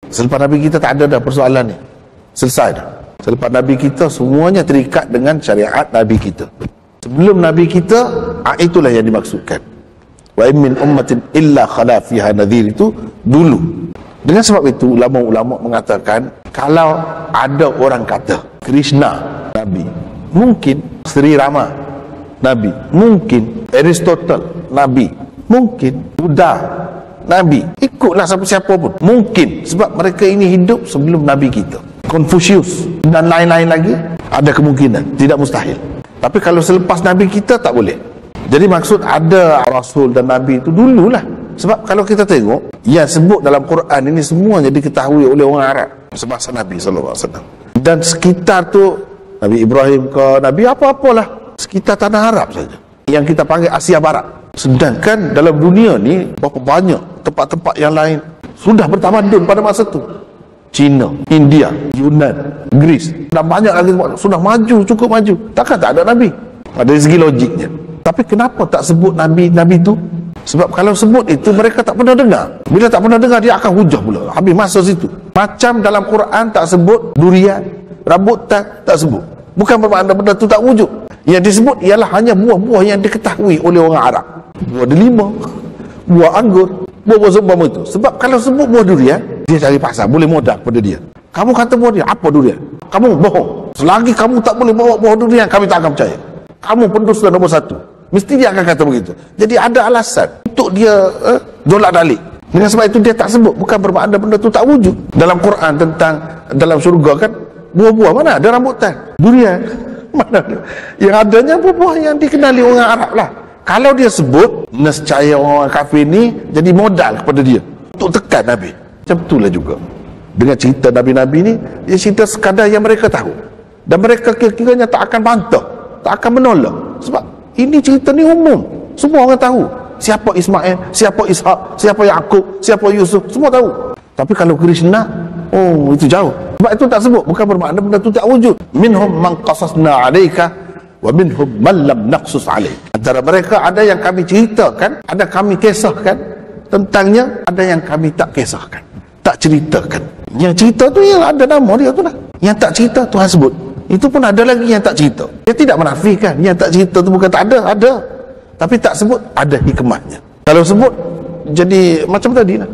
Selepas Nabi kita tak ada dah persoalan ni. Selesai dah. Selepas Nabi kita semuanya terikat dengan syariat Nabi kita. Sebelum Nabi kita, itulah yang dimaksudkan. Wa in min ummatin illa khala fiha nadhir, itu dulu. Dengan sebab itu ulama-ulama mengatakan, kalau ada orang kata Krishna Nabi, mungkin Sri Rama Nabi, mungkin Aristotle Nabi, mungkin Buddha Nabi, ikutlah siapa-siapa pun, mungkin, sebab mereka ini hidup sebelum Nabi kita. Confucius dan lain-lain lagi, ada kemungkinan, tidak mustahil. Tapi kalau selepas Nabi kita, tak boleh. Jadi maksud ada Rasul dan Nabi itu dululah. Sebab kalau kita tengok, yang sebut dalam Quran ini semuanya diketahui oleh orang Arab semasa Nabi SAW. Dan sekitar tu, Nabi Ibrahim ke Nabi apa-apalah, sekitar tanah Arab saja, yang kita panggil Asia Barat. Sedangkan dalam dunia ni, berapa banyak tempat-tempat yang lain sudah bertamadun pada masa tu. China, India, Yunan, Greece, dan banyak lagi sudah maju, cukup maju. Takkan tak ada Nabi? Dari segi logiknya. Tapi kenapa tak sebut Nabi tu? Sebab kalau sebut itu, mereka tak pernah dengar. Bila tak pernah dengar, dia akan hujah pula. Habis masa situ. Macam dalam Quran tak sebut durian, rambutan, tak sebut. Bukan bermakna benda tu tak wujud. Yang disebut ialah hanya buah-buah yang diketahui oleh orang Arab. Buah delima, buah anggur, buah-buah seumpama itu. Sebab kalau sebut buah durian, dia cari pasal, boleh modal pada dia. Kamu kata buah durian, apa durian? Kamu bohong. Selagi kamu tak boleh bawa buah durian, kami tak akan percaya. Kamu pendusta nombor 1. Mesti dia akan kata begitu. Jadi ada alasan untuk dia jolak dalik. Dengan sebab itu dia tak sebut. Bukan bermakna benda tu tak wujud. Dalam Quran tentang dalam syurga kan, buah-buah mana ada rambutan, durian, mana ada. Yang adanya buah-buah yang dikenali orang Arab lah. Kalau dia sebut, nescaya orang kafir ni jadi modal kepada dia untuk tekan Nabi. Macam itulah juga dengan cerita Nabi-Nabi ni, dia cerita sekadar yang mereka tahu. Dan mereka kira-kiranya tak akan bantah, tak akan menolak. Sebab ini cerita ni umum, semua orang tahu. Siapa Ismail, siapa Ishak, siapa Yaqub, siapa Yusuf, semua tahu. Tapi kalau Krishna, oh itu jauh. Sebab itu tak sebut, bukan bermakna benda itu tak wujud. Minhum man qasasna 'alaika wa minhum man lam naqsus 'alaik. Antara mereka ada yang kami ceritakan, ada kami kisahkan tentangnya, ada yang kami tak kisahkan, tak ceritakan. Yang cerita tu yang ada nama dia tu lah. Yang tak cerita Tuhan sebut. Itu pun ada lagi yang tak cerita. Dia tidak menafikan yang tak cerita tu bukan tak ada, ada. Tapi tak sebut, ada hikmahnya. Kalau sebut, jadi macam tadi lah.